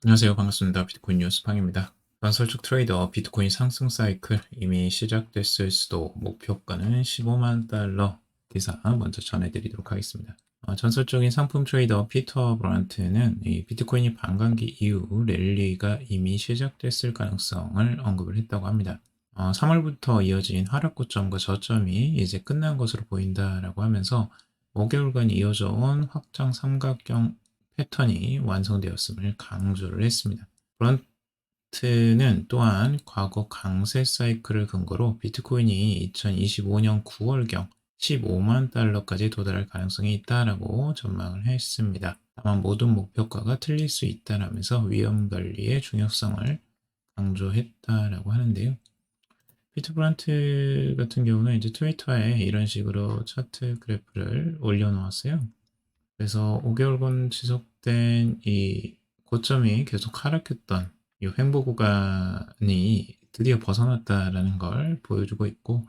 안녕하세요. 반갑습니다. 비트코인 뉴스팡입니다. 건설적 트레이더 비트코인 상승 사이클 이미 시작됐을 수도 목표가는 15만 달러 기사 먼저 전해드리도록 하겠습니다. 전설적인 상품 트레이더 피터 브란트는 이 비트코인이 반감기 이후 랠리가 이미 시작됐을 가능성을 언급을 했다고 합니다. 3월부터 이어진 하락 고점과 저점이 이제 끝난 것으로 보인다라고 하면서 5개월간 이어져 온 확장 삼각형 패턴이 완성되었음을 강조를 했습니다. 브런트는 또한 과거 강세 사이클을 근거로 비트코인이 2025년 9월경 15만 달러까지 도달할 가능성이 있다라고 전망을 했습니다. 다만 모든 목표가가 틀릴 수 있다라면서 위험 관리의 중요성을 강조했다라고 하는데요. 피터 브란트 같은 경우는 이제 트위터에 이런 식으로 차트 그래프를 올려놓았어요. 그래서 5개월간 지속된 이 고점이 계속 하락했던 이 횡보 구간이 드디어 벗어났다라는 걸 보여주고 있고,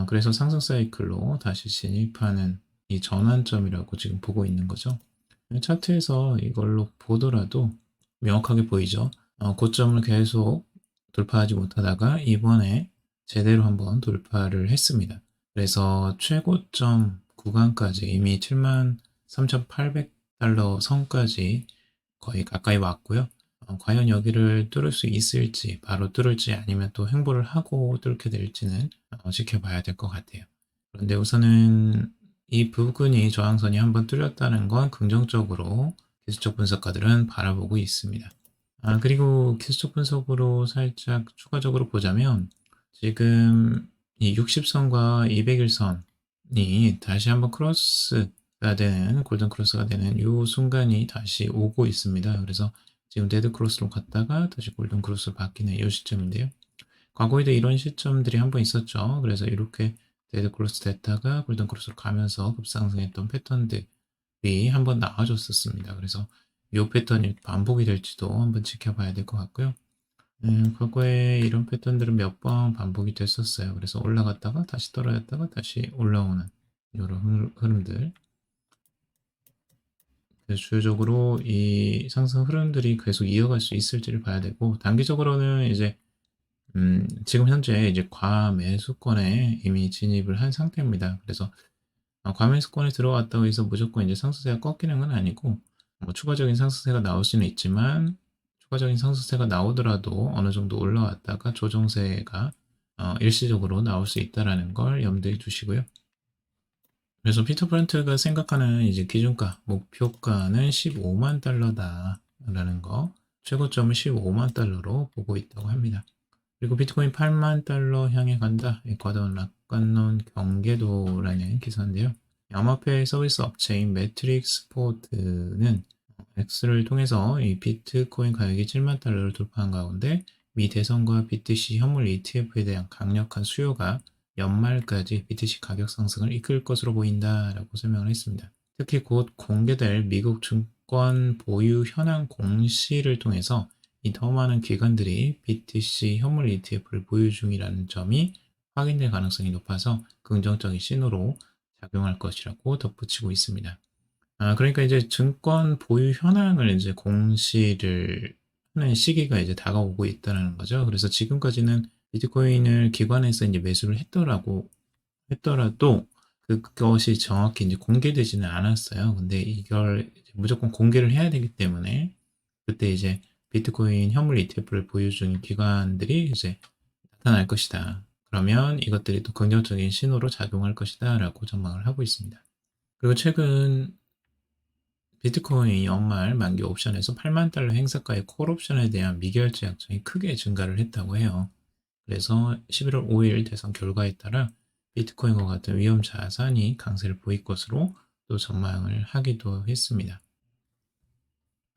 그래서 상승 사이클로 다시 진입하는 이 전환점이라고 지금 보고 있는 거죠. 차트에서 이걸로 보더라도 명확하게 보이죠. 고점을 계속 돌파하지 못하다가 이번에 제대로 한번 돌파를 했습니다. 그래서 최고점 구간까지 이미 7만 3,800달러 선까지 거의 가까이 왔고요. 과연 여기를 뚫을 수 있을지, 바로 뚫을지 아니면 또 횡보를 하고 뚫게 될지는 지켜봐야 될 것 같아요. 그런데 우선은 이 부근이 저항선이 한번 뚫렸다는 건 긍정적으로 기술적 분석가들은 바라보고 있습니다. 그리고 기술적 분석으로 살짝 추가적으로 보자면 지금 이 60선과 200일선이 다시 한번 크로스가 되는 골든 크로스가 되는 이 순간이 다시 오고 있습니다. 그래서 지금 데드 크로스로 갔다가 다시 골든 크로스로 바뀌는 이 시점인데요. 과거에도 이런 시점들이 한번 있었죠. 그래서 이렇게 데드 크로스 됐다가 골든 크로스로 가면서 급상승했던 패턴들이 한번 나와줬었습니다. 그래서 이 패턴이 반복이 될지도 한번 지켜봐야 될 것 같고요. 과거에 이런 패턴들은 몇 번 반복이 됐었어요. 그래서 올라갔다가 다시 떨어졌다가 다시 올라오는 이런 흐름들. 그래서 주요적으로 이 상승 흐름들이 계속 이어갈 수 있을지를 봐야 되고, 단기적으로는 이제 지금 현재 이제 과매수권에 이미 진입을 한 상태입니다. 그래서 과매수권에 들어왔다고 해서 무조건 이제 상승세가 꺾이는 건 아니고, 뭐 추가적인 상승세가 나올 수는 있지만, 추가적인 상승세가 나오더라도 어느 정도 올라왔다가 조정세가 일시적으로 나올 수 있다라는 걸 염두에 두시고요. 그래서 피터 브런트가 생각하는 이제 기준가, 목표가는 15만 달러다라는 거, 최고점은 15만 달러로 보고 있다고 합니다. 그리고 비트코인 8만 달러 향해 간다. 에콰도르 락간론 경계도라는 기사인데요. 암호화폐 서비스 업체인 매트릭스 포드는 X를 통해서 이 비트코인 가격이 7만 달러를 돌파한 가운데 미 대선과 BTC 현물 ETF에 대한 강력한 수요가 연말까지 BTC 가격 상승을 이끌 것으로 보인다라고 설명을 했습니다. 특히 곧 공개될 미국 증권 보유 현황 공시를 통해서 이 더 많은 기관들이 BTC 현물 ETF를 보유 중이라는 점이 확인될 가능성이 높아서 긍정적인 신호로 작용할 것이라고 덧붙이고 있습니다. 그러니까 이제 증권 보유 현황을 이제 공시를 하는 시기가 이제 다가오고 있다는 거죠. 그래서 지금까지는 비트코인을 기관에서 이제 매수를 했더라도 그것이 정확히 이제 공개되지는 않았어요. 근데 이걸 무조건 공개를 해야 되기 때문에 그때 이제 비트코인 현물 ETF를 보유 중인 기관들이 이제 나타날 것이다. 그러면 이것들이 또 긍정적인 신호로 작용할 것이다 라고 전망을 하고 있습니다. 그리고 최근 비트코인 연말 만기 옵션에서 8만 달러 행사가의 콜 옵션에 대한 미결제 약정이 크게 증가를 했다고 해요. 그래서 11월 5일 대선 결과에 따라 비트코인과 같은 위험 자산이 강세를 보일 것으로 또 전망을 하기도 했습니다.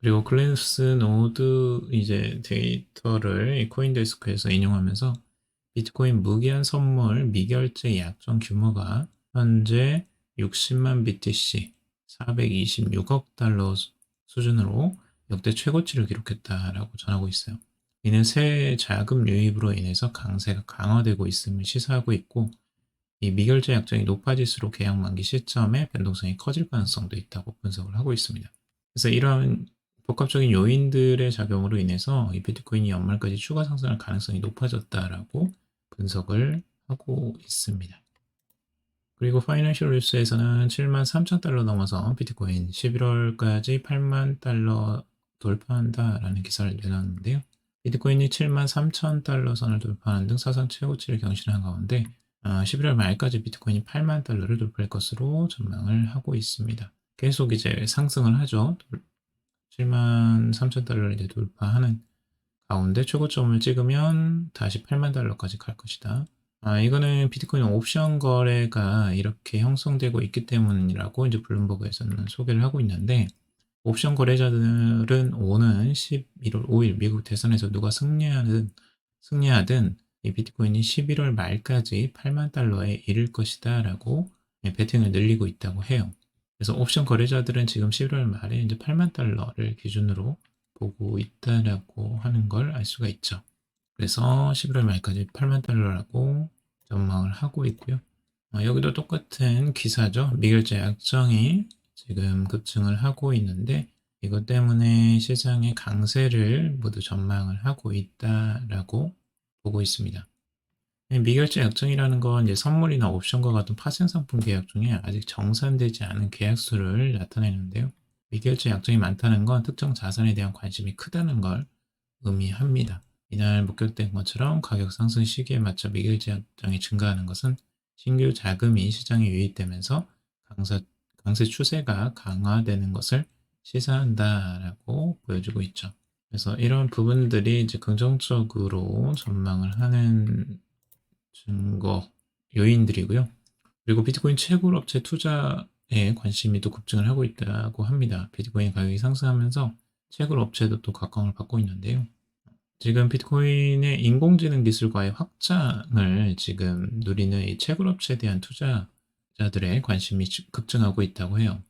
그리고 글래스 노드 이제 데이터를 코인데스크에서 인용하면서 비트코인 무기한 선물 미결제 약정 규모가 현재 60만 BTC 426억 달러 수준으로 역대 최고치를 기록했다라고 전하고 있어요. 이는 새 자금 유입으로 인해서 강세가 강화되고 있음을 시사하고 있고, 이 미결제 약정이 높아질수록 계약 만기 시점에 변동성이 커질 가능성도 있다고 분석을 하고 있습니다. 그래서 이러한 복합적인 요인들의 작용으로 인해서 이 비트코인이 연말까지 추가 상승할 가능성이 높아졌다라고 분석을 하고 있습니다. 그리고 파이낸셜 뉴스에서는 73,000달러 넘어서 비트코인 11월까지 80,000달러 돌파한다라는 기사를 내놨는데요. 비트코인이 73,000달러 선을 돌파하는 등 사상 최고치를 경신한 가운데 11월 말까지 비트코인이 8만 달러를 돌파할 것으로 전망을 하고 있습니다. 계속 이제 상승을 하죠. 73,000달러를 이제 돌파하는 가운데 최고점을 찍으면 다시 8만 달러까지 갈 것이다. 이거는 비트코인 옵션 거래가 이렇게 형성되고 있기 때문이라고 이제 블룸버그에서는 소개를 하고 있는데, 옵션 거래자들은 오는 11월 5일 미국 대선에서 누가 승리하든 이 비트코인이 11월 말까지 8만 달러에 이를 것이다 라고 베팅을 늘리고 있다고 해요. 그래서 옵션 거래자들은 지금 11월 말에 이제 8만 달러를 기준으로 보고 있다라고 하는 걸 알 수가 있죠. 그래서 11월 말까지 8만 달러라고 전망을 하고 있고요. 여기도 똑같은 기사죠. 미결제 약정이 지금 급증을 하고 있는데, 이것 때문에 시장의 강세를 모두 전망을 하고 있다라고 보고 있습니다. 미결제 약정이라는 건 이제 선물이나 옵션과 같은 파생 상품 계약 중에 아직 정산되지 않은 계약수를 나타내는데요. 미결제 약정이 많다는 건 특정 자산에 대한 관심이 크다는 걸 의미합니다. 이날 목격된 것처럼 가격 상승 시기에 맞춰 미결제 약정이 증가하는 것은 신규 자금이 시장에 유입되면서 강세 추세가 강화되는 것을 시사한다라고 보여주고 있죠. 그래서 이런 부분들이 이제 긍정적으로 전망을 하는 증거 요인들이고요. 그리고 비트코인 채굴 업체 투자에 관심이 또 급증을 하고 있다고 합니다. 비트코인 가격이 상승하면서 채굴 업체도 또 각광을 받고 있는데요. 지금 비트코인의 인공지능 기술과의 확장을 지금 누리는 이 채굴 업체에 대한 투자자들의 관심이 급증하고 있다고 해요.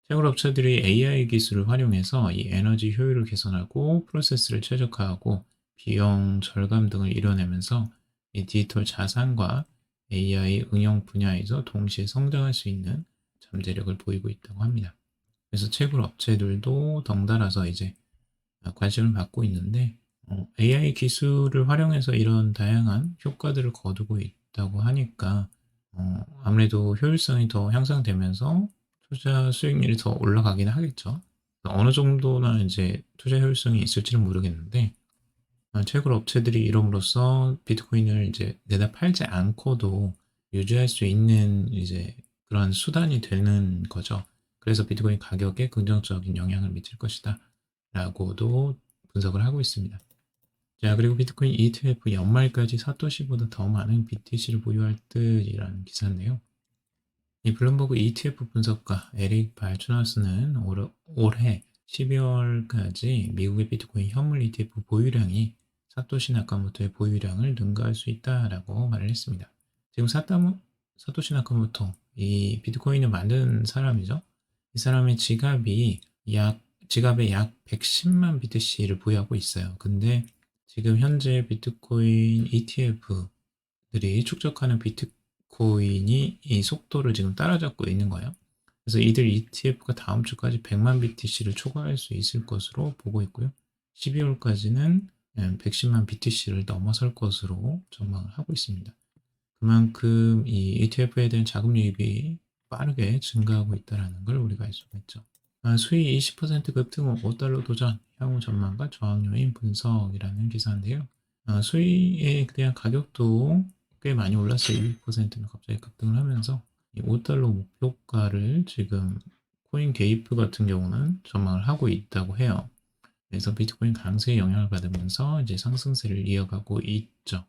채굴 업체들이 AI 기술을 활용해서 이 에너지 효율을 개선하고 프로세스를 최적화하고 비용 절감 등을 이뤄내면서 이 디지털 자산과 AI 응용 분야에서 동시에 성장할 수 있는 잠재력을 보이고 있다고 합니다. 그래서 채굴 업체들도 덩달아서 이제 관심을 받고 있는데, AI 기술을 활용해서 이런 다양한 효과들을 거두고 있다고 하니까 아무래도 효율성이 더 향상되면서 투자 수익률이 더 올라가긴 하겠죠. 어느 정도나 이제 투자 효율성이 있을지는 모르겠는데, 채굴 업체들이 이름으로써 비트코인을 이제 내다 팔지 않고도 유지할 수 있는 이제 그런 수단이 되는 거죠. 그래서 비트코인 가격에 긍정적인 영향을 미칠 것이다 라고도 분석을 하고 있습니다. 자, 그리고 비트코인 ETF 연말까지 사토시보다 더 많은 BTC를 보유할 듯이라는 기사인데요. 이 블룸버그 ETF 분석가 에릭 발추나스는 올해 12월까지 미국의 비트코인 현물 ETF 보유량이 사토시 나카모토의 보유량을 능가할 수 있다라고 말을 했습니다. 지금 사토시 나카모토, 이 비트코인을 만든 사람이죠. 이 사람의 지갑에 약 110만 BTC를 보유하고 있어요. 근데 지금 현재 비트코인 ETF들이 축적하는 비트코인이 이 속도를 지금 따라잡고 있는 거예요. 그래서 이들 ETF가 다음 주까지 100만 BTC를 초과할 수 있을 것으로 보고 있고요. 12월까지는 110만 BTC를 넘어설 것으로 전망을 하고 있습니다. 그만큼 이 ETF에 대한 자금 유입이 빠르게 증가하고 있다는 걸 우리가 알 수가 있죠. 수익 20% 급등 후 5달러 도전, 향후 전망과 저항 요인 분석이라는 기사인데요. 수익에 대한 가격도 꽤 많이 올랐어요. 2%는 갑자기 급등을 하면서 이 5달러 목표가를 지금 코인 게이프 같은 경우는 전망을 하고 있다고 해요. 그래서 비트코인 강세에 영향을 받으면서 이제 상승세를 이어가고 있죠.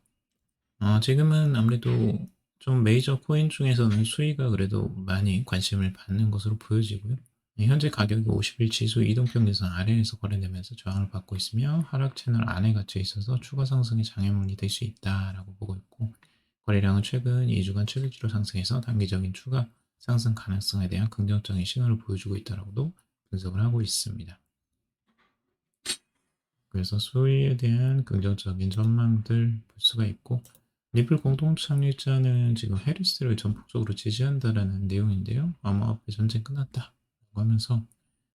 지금은 아무래도 좀 메이저 코인 중에서는 수위가 그래도 많이 관심을 받는 것으로 보여지고요. 현재 가격이 50일 지수 이동평균선 아래에서 거래되면서 저항을 받고 있으며 하락 채널 안에 갇혀 있어서 추가 상승의 장애물이 될 수 있다라고 보고 있고, 거래량은 최근 2주간 최대치로 상승해서 단기적인 추가 상승 가능성에 대한 긍정적인 신호를 보여주고 있다라고도 분석을 하고 있습니다. 그래서 수위에 대한 긍정적인 전망들 볼 수가 있고, 리플 공동 창립자는 지금 해리스를 전폭적으로 지지한다라는 내용인데요. 암호화폐 전쟁 끝났다 하면서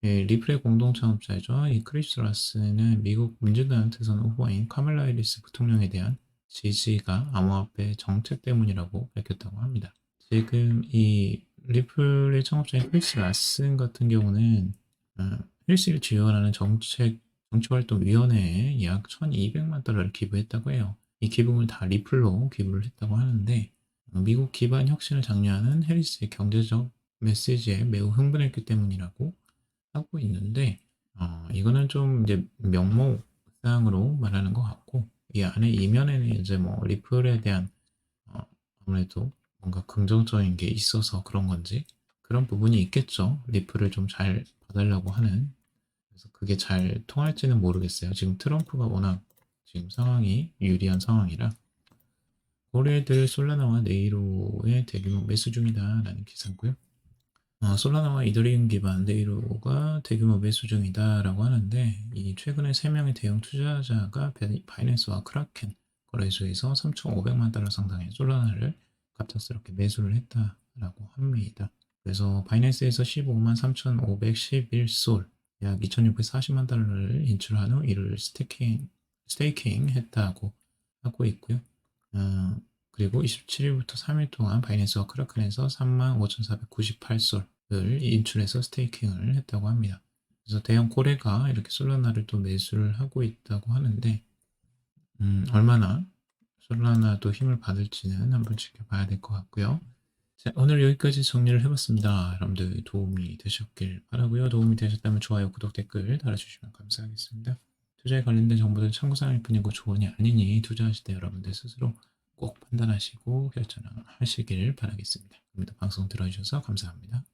예, 리플의 공동 창업자이죠. 이 크리스 라스는 미국 민주당 대선 후보인 카멀라 해리스 부통령에 대한 지지가 암호화폐 정책 때문이라고 밝혔다고 합니다. 지금 이 리플의 창업자인 크리스 라슨 같은 경우는 헬스를 지원하는 정치활동위원회에 약 1200만 달러를 기부했다고 해요. 이 기부금을 다 리플로 기부를 했다고 하는데 미국 기반 혁신을 장려하는 해리스의 경제적 메시지에 매우 흥분했기 때문이라고 하고 있는데 이거는 좀 이제 명목상으로 말하는 것 같고 이 안에 이면에는 이제 뭐 리플에 대한 어, 아무래도 뭔가 긍정적인 게 있어서 그런 건지 그런 부분이 있겠죠. 리플을 좀 잘 봐달라고 하는. 그래서 그게 잘 통할지는 모르겠어요. 지금 트럼프가 워낙 지금 상황이 유리한 상황이라 거래들 솔라나와 네이로의 대규모 매수 중이다라는 기사고요. 솔라나와 이더리움 기반 네이로가 대규모 매수 중이다라고 하는데 이 최근에 3명의 대형 투자자가 바이낸스와 크라켄 거래소에서 3,500만 달러 상당의 솔라나를 갑작스럽게 매수를 했다라고 합니다. 그래서 바이낸스에서 15만 3,511솔 약 2,640만 달러를 인출한 후 이를 스테이킹 했다고 하고 있고요. 그리고 27일부터 3일 동안 바이낸스와 크라켄에서 35,498솔을 인출해서 스테이킹을 했다고 합니다. 그래서 대형 고래가 이렇게 솔라나를 또 매수를 하고 있다고 하는데 얼마나 솔라나도 힘을 받을지는 한번 지켜봐야 될 것 같고요. 자, 오늘 여기까지 정리를 해봤습니다. 여러분들 도움이 되셨길 바라고요. 도움이 되셨다면 좋아요, 구독, 댓글 달아주시면 감사하겠습니다. 투자에 관련된 정보들 참고사항일 뿐이고 조언이 아니니 투자하실 때 여러분들 스스로 꼭 판단하시고 결정하시길 바라겠습니다. 오늘도 방송 들어주셔서 감사합니다.